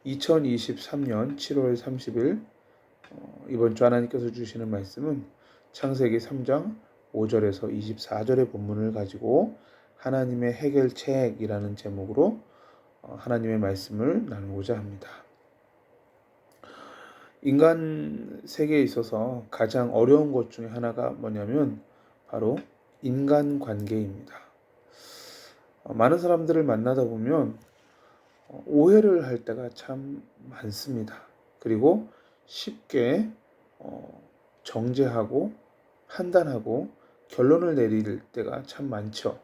2023년 7월 30일 이번 주 하나님께서 주시는 말씀은 창세기 3장 5절에서 24절의 본문을 가지고 하나님의 해결책이라는 제목으로 하나님의 말씀을 나누고자 합니다. 인간 세계에 있어서 가장 어려운 것 중에 하나가 뭐냐면 바로 인간관계입니다. 많은 사람들을 만나다 보면 오해를 할 때가 참 많습니다. 그리고 쉽게 정죄하고 판단하고 결론을 내릴 때가 참 많죠.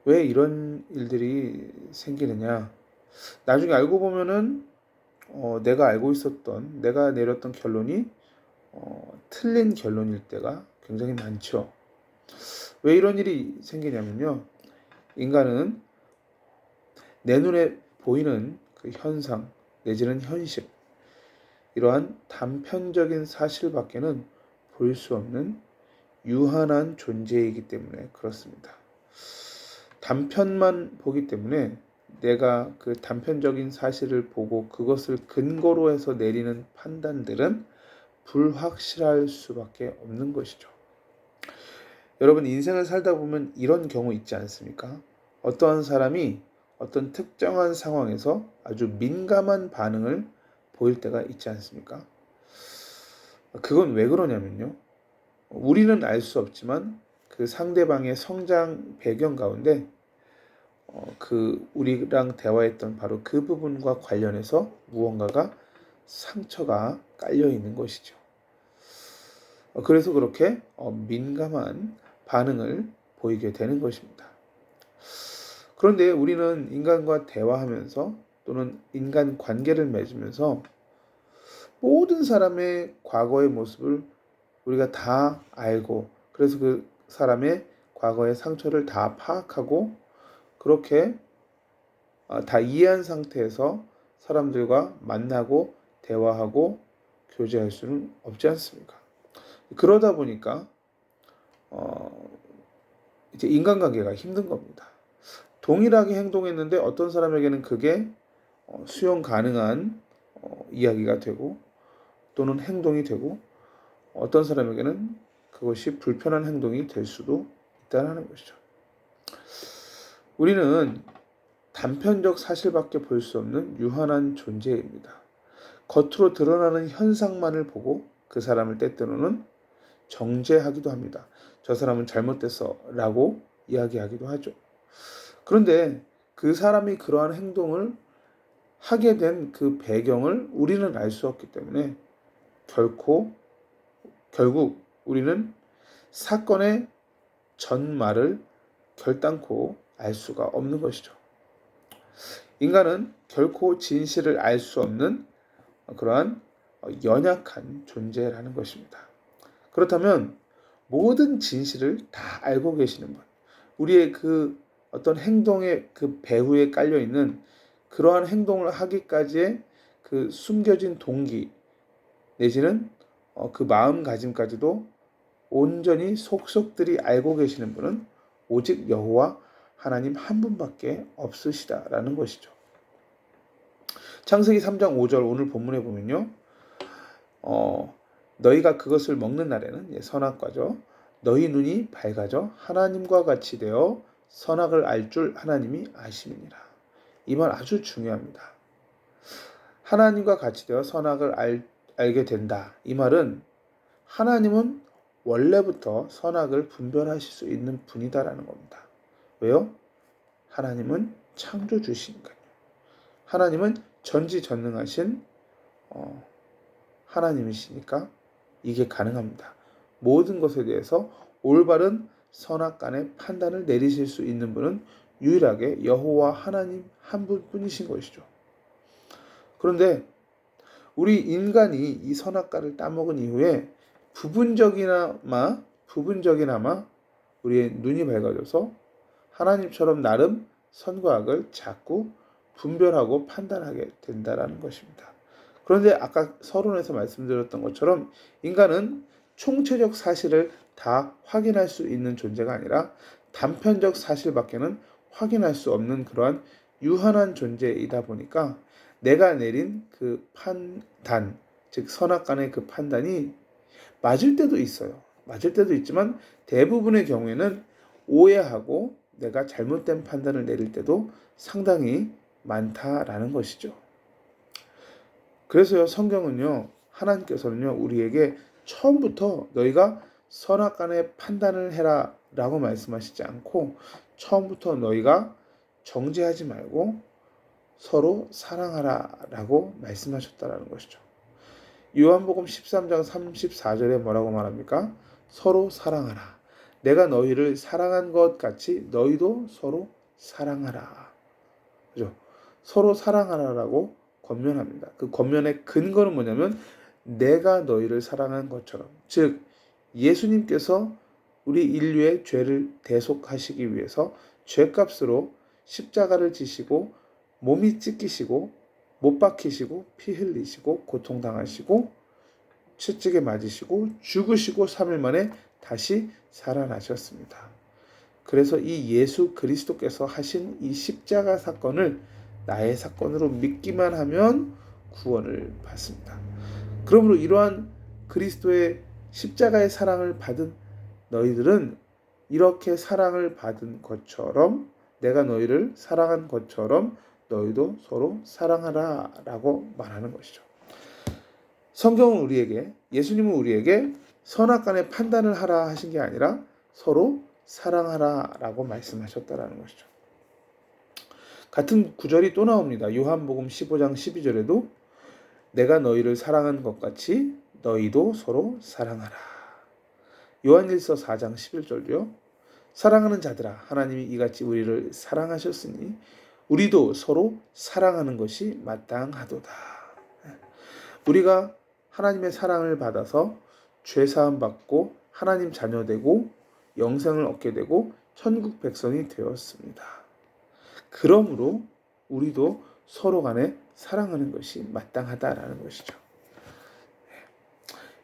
왜 이런 일들이 생기느냐? 나중에 알고 보면은 내가 알고 있었던, 내가 내렸던 결론이 틀린 결론일 때가 굉장히 많죠. 왜 이런 일이 생기냐면요. 인간은 내 눈에 보이는 그 현상 내지는 현실, 이러한 단편적인 사실밖에는 볼 수 없는 유한한 존재이기 때문에 그렇습니다. 단편만 보기 때문에 내가 그 단편적인 사실을 보고 그것을 근거로 해서 내리는 판단들은 불확실할 수밖에 없는 것이죠. 여러분, 인생을 살다 보면 이런 경우 있지 않습니까? 어떠한 사람이 어떤 특정한 상황에서 아주 민감한 반응을 보일 때가 있지 않습니까? 그건 왜 그러냐면요. 우리는 알 수 없지만 그 상대방의 성장 배경 가운데 우리랑 대화했던 바로 그 부분과 관련해서 무언가가 상처가 깔려 있는 것이죠. 그래서 그렇게 민감한 반응을 보이게 되는 것입니다. 그런데 우리는 인간과 대화하면서 또는 인간 관계를 맺으면서 모든 사람의 과거의 모습을 우리가 다 알고, 그래서 그 사람의 과거의 상처를 다 파악하고 그렇게 다 이해한 상태에서 사람들과 만나고 대화하고 교제할 수는 없지 않습니까? 그러다 보니까 이제 인간관계가 힘든 겁니다. 동일하게 행동했는데 어떤 사람에게는 그게 수용 가능한 이야기가 되고 또는 행동이 되고, 어떤 사람에게는 그것이 불편한 행동이 될 수도 있다는 것이죠. 우리는 단편적 사실밖에 볼 수 없는 유한한 존재입니다. 겉으로 드러나는 현상만을 보고 그 사람을 때때로는 정죄하기도 합니다. 저 사람은 잘못됐어 라고 이야기하기도 하죠. 그런데 그 사람이 그러한 행동을 하게 된 그 배경을 우리는 알 수 없기 때문에 결국 우리는 사건의 전말을 결단코 알 수가 없는 것이죠. 인간은 결코 진실을 알 수 없는 그러한 연약한 존재라는 것입니다. 그렇다면 모든 진실을 다 알고 계시는 분, 우리의 그 어떤 행동의 그 배후에 깔려 있는 그러한 행동을 하기까지의 그 숨겨진 동기 내지는 그 마음가짐까지도 온전히 속속들이 알고 계시는 분은 오직 여호와 하나님 한 분밖에 없으시다라는 것이죠. 창세기 3장 5절 오늘 본문에 보면요. 너희가 그것을 먹는 날에는 선악과죠. 너희 눈이 밝아져 하나님과 같이 되어 선악을 알 줄 하나님이 아심이니라. 이 말 아주 중요합니다. 하나님과 같이 되어 선악을 알게 된다. 이 말은 하나님은 원래부터 선악을 분별하실 수 있는 분이다라는 겁니다. 왜요? 하나님은 창조주시니까요. 하나님은 전지전능하신 하나님이시니까 이게 가능합니다. 모든 것에 대해서 올바른 선악간의 판단을 내리실 수 있는 분은 유일하게 여호와 하나님 한 분뿐이신 것이죠. 그런데 우리 인간이 이 선악과를 따먹은 이후에 부분적이나마 우리의 눈이 밝아져서 하나님처럼 나름 선과 악을 자꾸 분별하고 판단하게 된다는 것입니다. 그런데 아까 서론에서 말씀드렸던 것처럼 인간은 총체적 사실을 다 확인할 수 있는 존재가 아니라 단편적 사실밖에는 확인할 수 없는 그러한 유한한 존재이다 보니까 내가 내린 그 판단, 즉 선악간의 그 판단이 맞을 때도 있어요. 맞을 때도 있지만 대부분의 경우에는 오해하고 내가 잘못된 판단을 내릴 때도 상당히 많다라는 것이죠. 그래서요, 성경은요, 하나님께서는요, 우리에게 처음부터 너희가 선악간의 판단을 해라 라고 말씀하시지 않고 처음부터 너희가 정죄하지 말고 서로 사랑하라 라고 말씀하셨다라는 것이죠. 요한복음 13장 34절에 뭐라고 말합니까? 서로 사랑하라. 내가 너희를 사랑한 것 같이 너희도 서로 사랑하라. 그죠? 서로 사랑하라라고 권면합니다. 그 권면의 근거는 뭐냐면 내가 너희를 사랑한 것처럼, 즉 예수님께서 우리 인류의 죄를 대속하시기 위해서 죄값으로 십자가를 지시고 몸이 찢기시고 못 박히시고 피 흘리시고 고통당하시고 채찍에 맞으시고 죽으시고 3일 만에 다시 살아나셨습니다. 그래서 이 예수 그리스도께서 하신 이 십자가 사건을 나의 사건으로 믿기만 하면 구원을 받습니다. 그러므로 이러한 그리스도의 십자가의 사랑을 받은 너희들은 이렇게 사랑을 받은 것처럼 내가 너희를 사랑한 것처럼 너희도 서로 사랑하라 라고 말하는 것이죠. 성경은 우리에게, 예수님은 우리에게 선악간의 판단을 하라 하신 게 아니라 서로 사랑하라 라고 말씀하셨다라는 것이죠. 같은 구절이 또 나옵니다. 요한복음 15장 12절에도 내가 너희를 사랑한 것 같이 너희도 서로 사랑하라. 요한일서 4장 11절도요. 사랑하는 자들아 하나님이 이같이 우리를 사랑하셨으니 우리도 서로 사랑하는 것이 마땅하도다. 우리가 하나님의 사랑을 받아서 죄사함 받고 하나님 자녀 되고 영생을 얻게 되고 천국 백성이 되었습니다. 그러므로 우리도 서로 간에 사랑하는 것이 마땅하다라는 것이죠.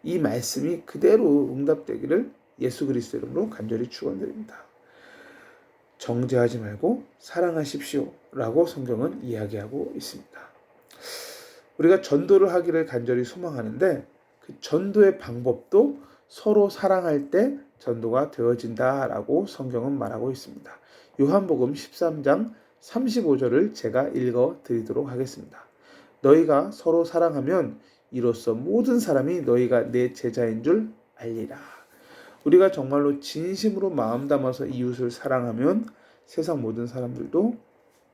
이 말씀이 그대로 응답되기를 예수 그리스도 이름으로 간절히 축원드립니다. 정죄하지 말고 사랑하십시오 라고 성경은 이야기하고 있습니다. 우리가 전도를 하기를 간절히 소망하는데 그 전도의 방법도 서로 사랑할 때 전도가 되어진다라고 성경은 말하고 있습니다. 요한복음 13장 35절을 제가 읽어 드리도록 하겠습니다. 너희가 서로 사랑하면 이로써 모든 사람이 너희가 내 제자인 줄 알리라. 우리가 정말로 진심으로 마음 담아서 이웃을 사랑하면 세상 모든 사람들도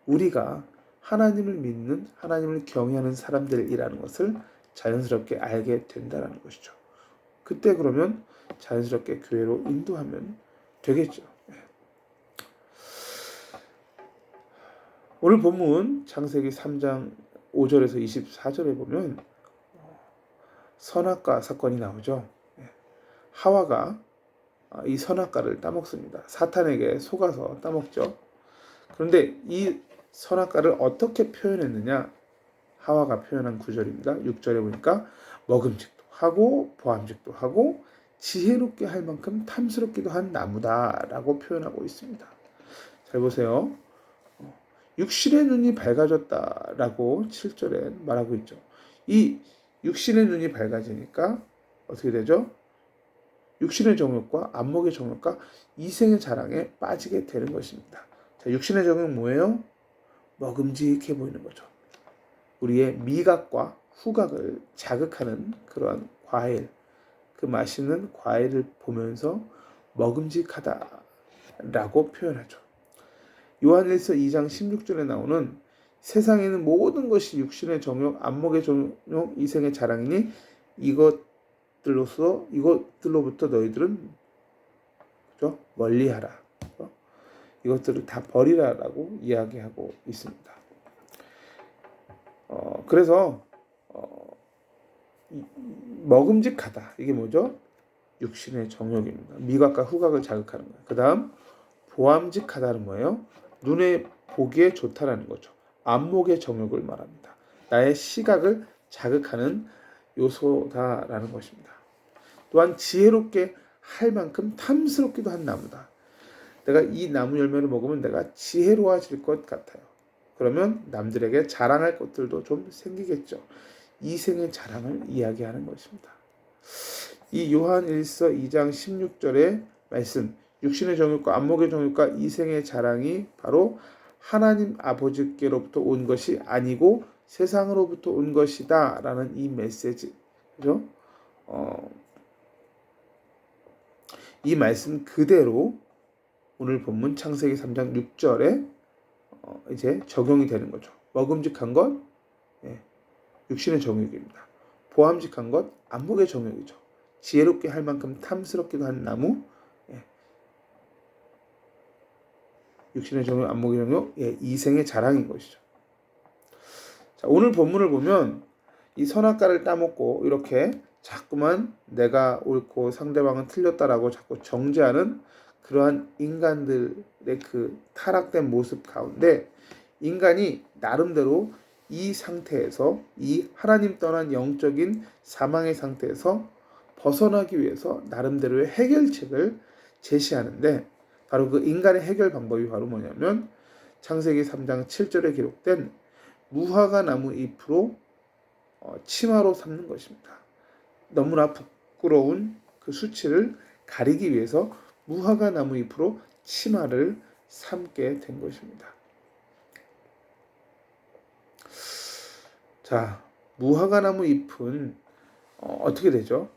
우리가 하나님을 믿는, 하나님을 경외하는 사람들이라는 것을 자연스럽게 알게 된다는 것이죠. 그때 그러면 자연스럽게 교회로 인도하면 되겠죠. 오늘 본문 창세기 3장 5절에서 24절에 보면 선악과 사건이 나오죠. 하와가 이 선악과를 따먹습니다. 사탄에게 속아서 따먹죠. 그런데 이 선악과를 어떻게 표현했느냐? 하와가 표현한 구절입니다. 6절에 보니까 먹음직도 하고 보암직도 하고 지혜롭게 할 만큼 탐스럽기도 한 나무다라고 표현하고 있습니다. 잘 보세요. 육신의 눈이 밝아졌다라고 7절에 말하고 있죠. 이 육신의 눈이 밝아지니까 어떻게 되죠? 육신의 정욕과 안목의 정욕과 이생의 자랑에 빠지게 되는 것입니다. 자, 육신의 정욕 뭐예요? 먹음직해 보이는 거죠. 우리의 미각과 후각을 자극하는 그러한 과일, 그 맛있는 과일을 보면서 먹음직하다라고 표현하죠. 요한일서 2장 16절에 나오는 세상에는 모든 것이 육신의 정욕, 안목의 정욕, 이생의 자랑이니 이것들로부터 너희들은 그렇죠? 멀리하라. 그렇죠? 이것들을 다 버리라라고 이야기하고 있습니다. 그래서 먹음직하다. 이게 뭐죠? 육신의 정욕입니다. 미각과 후각을 자극하는 거예요. 그 다음 보암직하다는 뭐예요? 눈에 보기에 좋다라는 거죠. 안목의 정욕을 말합니다. 나의 시각을 자극하는 요소다라는 것입니다. 또한 지혜롭게 할 만큼 탐스럽기도 한 나무다. 내가 이 나무 열매를 먹으면 내가 지혜로워질 것 같아요. 그러면 남들에게 자랑할 것들도 좀 생기겠죠. 이생의 자랑을 이야기하는 것입니다. 이 요한 1서 2장 16절의 말씀, 육신의 정욕과 안목의 정욕과 이생의 자랑이 바로 하나님 아버지께로부터 온 것이 아니고 세상으로부터 온 것이다 라는 이 메시지, 그죠? 이 말씀 그대로 오늘 본문 창세기 3장 6절에 이제 적용이 되는 거죠. 먹음직한 것, 육신의 정욕입니다. 보암직한 것, 안목의 정욕이죠. 지혜롭게 할 만큼 탐스럽기도 한 나무, 육신의 정욕, 안목의 정욕, 이생의 자랑인 것이죠. 자, 오늘 본문을 보면 이 선악과를 따먹고 이렇게 자꾸만 내가 옳고 상대방은 틀렸다라고 자꾸 정죄하는 그러한 인간들의 그 타락된 모습 가운데 인간이 나름대로 이 상태에서, 이 하나님 떠난 영적인 사망의 상태에서 벗어나기 위해서 나름대로의 해결책을 제시하는데, 바로 그 인간의 해결 방법이 바로 뭐냐면 창세기 3장 7절에 기록된 무화과 나무 잎으로 치마로 삼는 것입니다. 너무나 부끄러운 그 수치를 가리기 위해서 무화과 나무 잎으로 치마를 삼게 된 것입니다. 자, 무화과 나무 잎은 어떻게 되죠?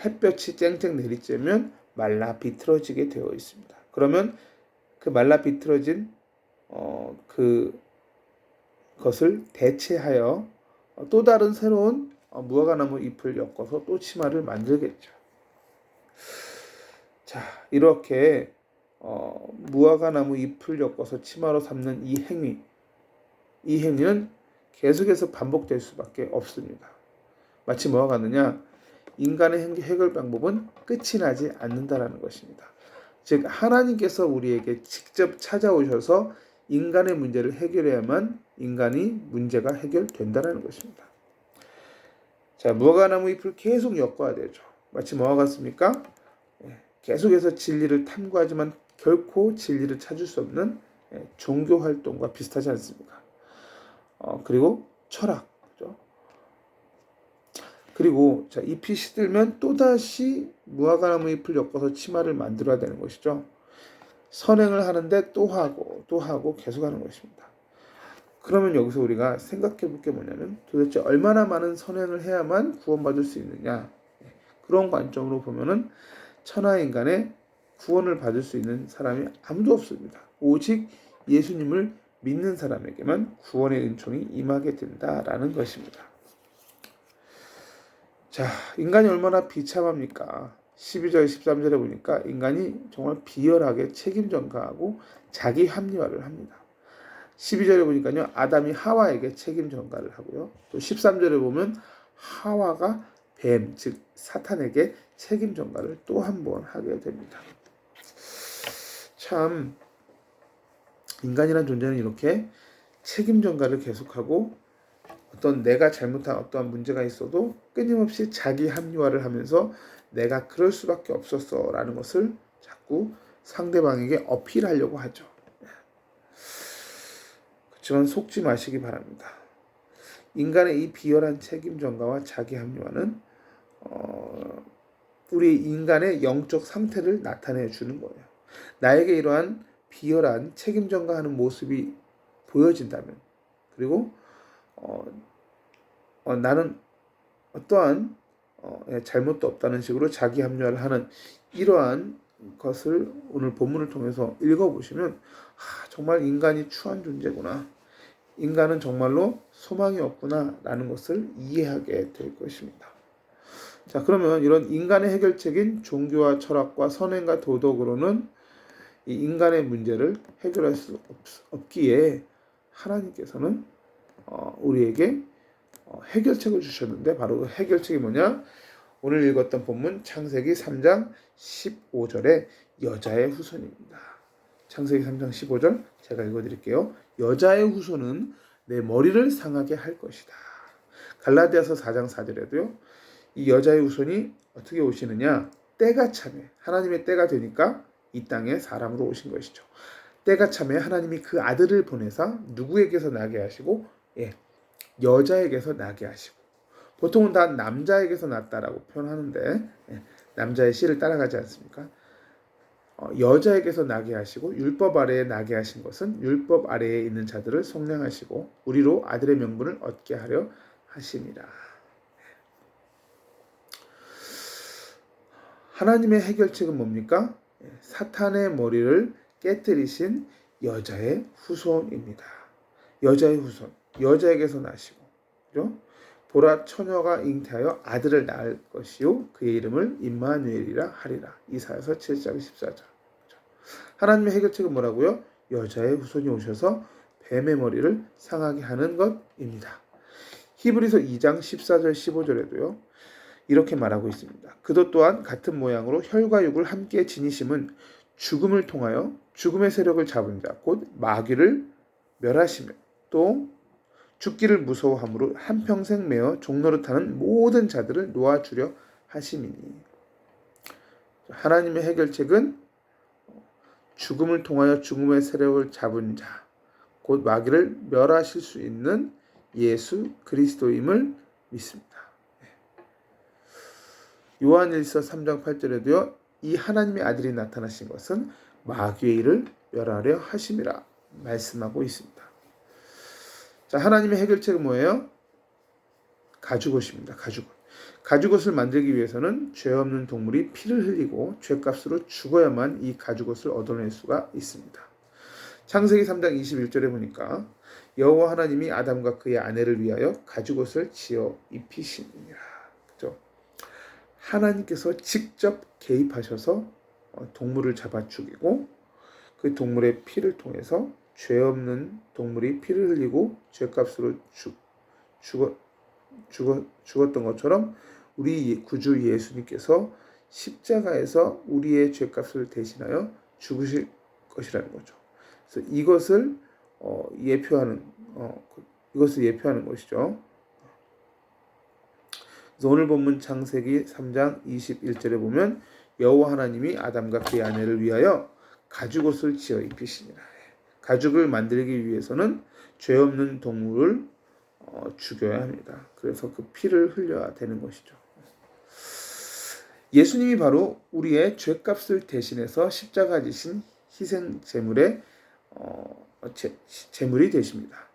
햇볕이 쨍쨍 내리쬐면 말라 비틀어지게 되어 있습니다. 그러면 그 말라 비틀어진 그것을 대체하여 또 다른 새로운 무화과나무 잎을 엮어서 또 치마를 만들겠죠. 자, 이렇게 무화과나무 잎을 엮어서 치마로 삼는 이 행위는 계속해서 반복될 수밖에 없습니다. 마치 뭐와 같느냐? 인간의 해결 방법은 끝이 나지 않는다라는 것입니다. 즉 하나님께서 우리에게 직접 찾아오셔서 인간의 문제를 해결해야만 인간이 문제가 해결된다는 것입니다. 자, 무화과나무 잎을 계속 엮어야 되죠. 마치 뭐와 같습니까? 계속해서 진리를 탐구하지만 결코 진리를 찾을 수 없는 종교 활동과 비슷하지 않습니까? 그리고 철학죠. 그리고 자, 잎이 시들면 또다시 무화과나무 잎을 엮어서 치마를 만들어야 되는 것이죠. 선행을 하는데 또 하고 계속 하는 것입니다. 그러면 여기서 우리가 생각해 볼 게 뭐냐면 도대체 얼마나 많은 선행을 해야만 구원받을 수 있느냐, 그런 관점으로 보면은 천하인간의 구원을 받을 수 있는 사람이 아무도 없습니다. 오직 예수님을 믿는 사람에게만 구원의 은총이 임하게 된다라는 것입니다. 자, 인간이 얼마나 비참합니까? 12절, 13절에 보니까 인간이 정말 비열하게 책임 전가하고 자기 합리화를 합니다. 12절에 보니까요, 아담이 하와에게 책임 전가를 하고요. 또 13절에 보면 하와가 뱀, 즉 사탄에게 책임 전가를 또 한 번 하게 됩니다. 참 인간이란 존재는 이렇게 책임 전가를 계속하고 어떤 내가 잘못한 어떠한 문제가 있어도 끊임없이 자기 합리화를 하면서 내가 그럴 수밖에 없었어 라는 것을 자꾸 상대방에게 어필하려고 하죠. 그렇지만 속지 마시기 바랍니다. 인간의 이 비열한 책임 전가와 자기 합리화는 우리 인간의 영적 상태를 나타내 주는 거예요. 나에게 이러한 비열한 책임 전가하는 모습이 보여진다면, 그리고 나는 어떠한 잘못도 없다는 식으로 자기 합리화를 하는 이러한 것을 오늘 본문을 통해서 읽어보시면 정말 인간이 추한 존재구나, 인간은 정말로 소망이 없구나 라는 것을 이해하게 될 것입니다. 자, 그러면 이런 인간의 해결책인 종교와 철학과 선행과 도덕으로는 이 인간의 문제를 해결할 수 없기에 하나님께서는 우리에게 해결책을 주셨는데, 바로 그 해결책이 뭐냐? 오늘 읽었던 본문 창세기 3장 15절에 여자의 후손입니다. 창세기 3장 15절 제가 읽어드릴게요. 여자의 후손은 내 머리를 상하게 할 것이다. 갈라디아서 4장 4절에도요. 이 여자의 후손이 어떻게 오시느냐? 때가 차면 하나님의 때가 되니까 이 땅에 사람으로 오신 것이죠. 때가 참에 하나님이 그 아들을 보내사 누구에게서 나게 하시고 여자에게서 나게 하시고, 보통은 다 남자에게서 났다라고 표현하는데 남자의 씨를 따라가지 않습니까? 여자에게서 나게 하시고 율법 아래에 나게 하신 것은 율법 아래에 있는 자들을 속량하시고 우리로 아들의 명분을 얻게 하려 하심이라. 하나님의 해결책은 뭡니까? 사탄의 머리를 깨뜨리신 여자의 후손입니다. 여자의 후손, 여자에게서 나시고, 그죠? 보라, 처녀가 잉태하여 아들을 낳을 것이요 그의 이름을 임마누엘이라 하리라. 이사야서 7장 14절. 하나님의 해결책은 뭐라고요? 여자의 후손이 오셔서 뱀의 머리를 상하게 하는 것입니다. 히브리서 2장 14절 15절에도요 이렇게 말하고 있습니다. 그도 또한 같은 모양으로 혈과 육을 함께 지니심은 죽음을 통하여 죽음의 세력을 잡은 자 곧 마귀를 멸하시며 또 죽기를 무서워함으로 한평생 매어 종노릇하는 모든 자들을 놓아주려 하심이니. 하나님의 해결책은 죽음을 통하여 죽음의 세력을 잡은 자 곧 마귀를 멸하실 수 있는 예수 그리스도임을 믿습니다. 요한일서 3장 8절에도요 이 하나님의 아들이 나타나신 것은 마귀의 일을 멸하려 하심이라 말씀하고 있습니다. 자, 하나님의 해결책은 뭐예요? 가죽옷입니다. 가죽옷. 가죽옷을 만들기 위해서는 죄 없는 동물이 피를 흘리고 죄값으로 죽어야만 이 가죽옷을 얻어낼 수가 있습니다. 창세기 3장 21절에 보니까 여호와 하나님이 아담과 그의 아내를 위하여 가죽옷을 지어 입히시니라. 그죠? 하나님께서 직접 개입하셔서 동물을 잡아 죽이고 그 동물의 피를 통해서 죄 없는 동물이 피를 흘리고 죄값으로 죽었던 것처럼 우리 구주 예수님께서 십자가에서 우리의 죄값을 대신하여 죽으실 것이라는 거죠. 그래서 이것을 예표하는 것이죠. 그래서 오늘 본문 창세기 3장 21절에 보면 여호와 하나님이 아담과 그의 아내를 위하여 가죽옷을 지어 입히시니라. 가죽을 만들기 위해서는 죄 없는 동물을 죽여야 합니다. 그래서 그 피를 흘려야 되는 것이죠. 예수님이 바로 우리의 죄값을 대신해서 십자가 지신 희생 제물의 제물이 되십니다.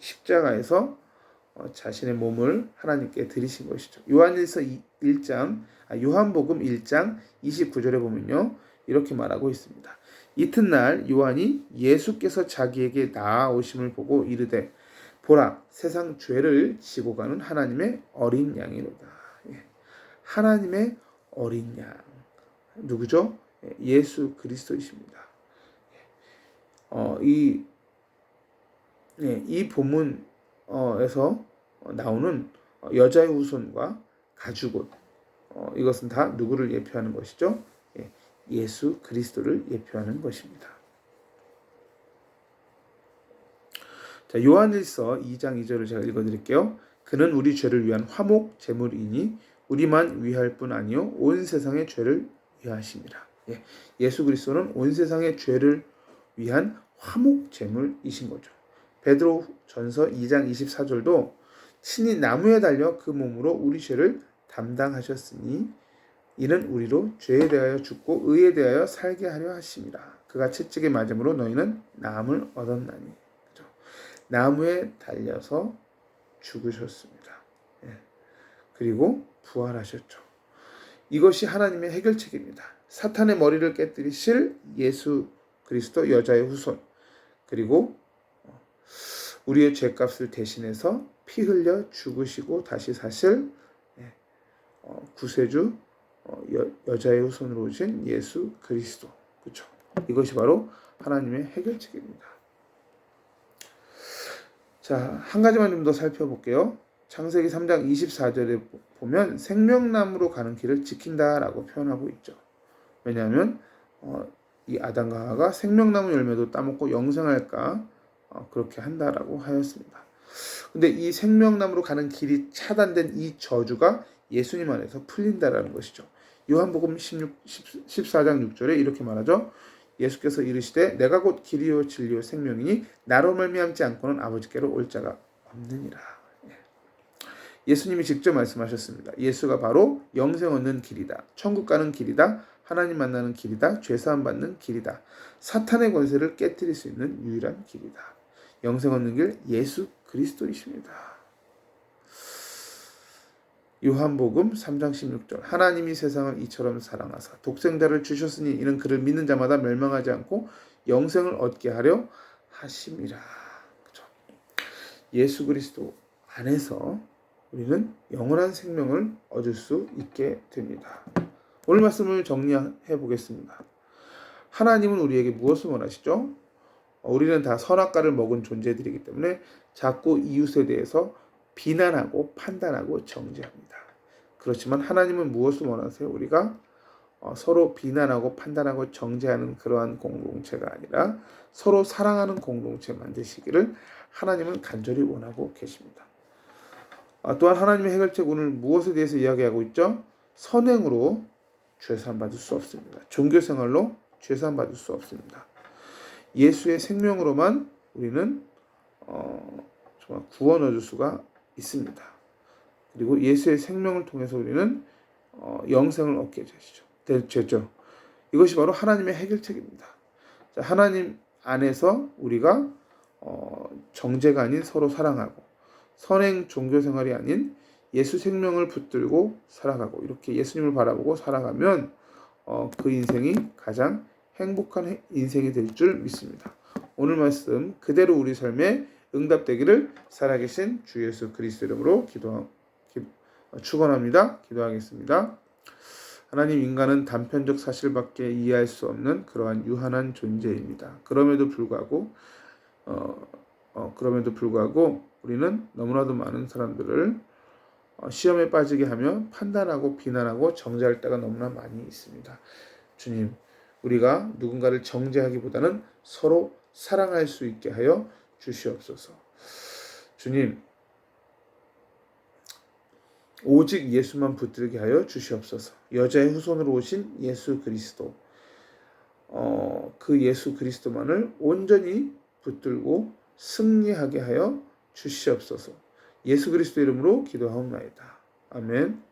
십자가에서 자신의 몸을 하나님께 드리신 것이죠. 요한복음 1장 29절에 보면요 이렇게 말하고 있습니다. 이튿날 요한이 예수께서 자기에게 나아오심을 보고 이르되 보라 세상 죄를 지고 가는 하나님의 어린 양이로다. 하나님의 어린 양 누구죠? 예수 그리스도이십니다. 이 본문에서 나오는 여자의 후손과 가죽옷 이것은 다 누구를 예표하는 것이죠? 예수 그리스도를 예표하는 것입니다. 자, 요한일서 2장 2절을 제가 읽어드릴게요. 그는 우리 죄를 위한 화목 제물이니 우리만 위할 뿐 아니요 온 세상의 죄를 위하심이라. 예수 그리스도는 온 세상의 죄를 위한 화목 제물이신 거죠. 베드로전서 2장 24절도 친히 나무에 달려 그 몸으로 우리 죄를 담당하셨으니 이는 우리로 죄에 대하여 죽고 의에 대하여 살게 하려 하심이라. 그가 채찍에 맞음으로 너희는 나음을 얻었나니. 그렇죠? 나무에 달려서 죽으셨습니다. 그리고 부활하셨죠. 이것이 하나님의 해결책입니다. 사탄의 머리를 깨뜨리실 예수 그리스도 여자의 후손 그리고 우리의 죄값을 대신해서 피 흘려 죽으시고 다시 사실 구세주 여자의 후손으로 오신 예수 그리스도. 그렇죠? 이것이 바로 하나님의 해결책입니다. 자, 한 가지만 좀 더 살펴볼게요. 창세기 3장 24절에 보면 생명나무로 가는 길을 지킨다라고 표현하고 있죠. 왜냐하면 이 아담과 하와가 생명나무 열매도 따먹고 영생할까 그렇게 한다라고 하였습니다. 근데 이 생명나무로 가는 길이 차단된 이 저주가 예수님 안에서 풀린다라는 것이죠. 요한복음 14장 6절에 이렇게 말하죠. 예수께서 이르시되 내가 곧 길이요 진리요 생명이니 나로 말미암지 않고는 아버지께로 올 자가 없느니라. 예수님이 직접 말씀하셨습니다. 예수가 바로 영생 얻는 길이다. 천국 가는 길이다. 하나님 만나는 길이다. 죄사함 받는 길이다. 사탄의 권세를 깨뜨릴 수 있는 유일한 길이다. 영생 얻는 길 예수 그리스도이십니다. 요한복음 3장 16절 하나님이 세상을 이처럼 사랑하사 독생자를 주셨으니 이는 그를 믿는 자마다 멸망하지 않고 영생을 얻게 하려 하심이라. 그렇죠? 예수 그리스도 안에서 우리는 영원한 생명을 얻을 수 있게 됩니다. 오늘 말씀을 정리해 보겠습니다. 하나님은 우리에게 무엇을 원하시죠? 우리는 다 선악과를 먹은 존재들이기 때문에 자꾸 이웃에 대해서 비난하고 판단하고 정죄합니다. 그렇지만 하나님은 무엇을 원하세요? 우리가 서로 비난하고 판단하고 정죄하는 그러한 공동체가 아니라 서로 사랑하는 공동체 만드시기를 하나님은 간절히 원하고 계십니다. 또한 하나님의 해결책 오늘 무엇에 대해서 이야기하고 있죠? 선행으로 죄사함 받을 수 없습니다. 종교생활로 죄사함 받을 수 없습니다. 예수의 생명으로만 우리는 정말 구원 얻을 수가 있습니다. 그리고 예수의 생명을 통해서 우리는 영생을 얻게 되죠. 이것이 바로 하나님의 해결책입니다. 하나님 안에서 우리가 정죄가 아닌 서로 사랑하고 선행 종교생활이 아닌 예수 생명을 붙들고 살아가고 이렇게 예수님을 바라보고 살아가면 그 인생이 가장 행복한 인생이 될 줄 믿습니다. 오늘 말씀 그대로 우리 삶에 응답되기를 살아계신 주 예수 그리스도 이름으로 축원합니다. 기도하겠습니다. 하나님, 인간은 단편적 사실밖에 이해할 수 없는 그러한 유한한 존재입니다. 그럼에도 불구하고 우리는 너무나도 많은 사람들을 시험에 빠지게 하며 판단하고 비난하고 정죄할 때가 너무나 많이 있습니다. 주님, 우리가 누군가를 정죄하기보다는 서로 사랑할 수 있게 하여 주시옵소서. 주님, 오직 예수만 붙들게 하여 주시옵소서. 여자의 후손으로 오신 예수 그리스도, 그 예수 그리스도만을 온전히 붙들고 승리하게 하여 주시옵소서. 예수 그리스도 이름으로 기도하옵나이다. 아멘.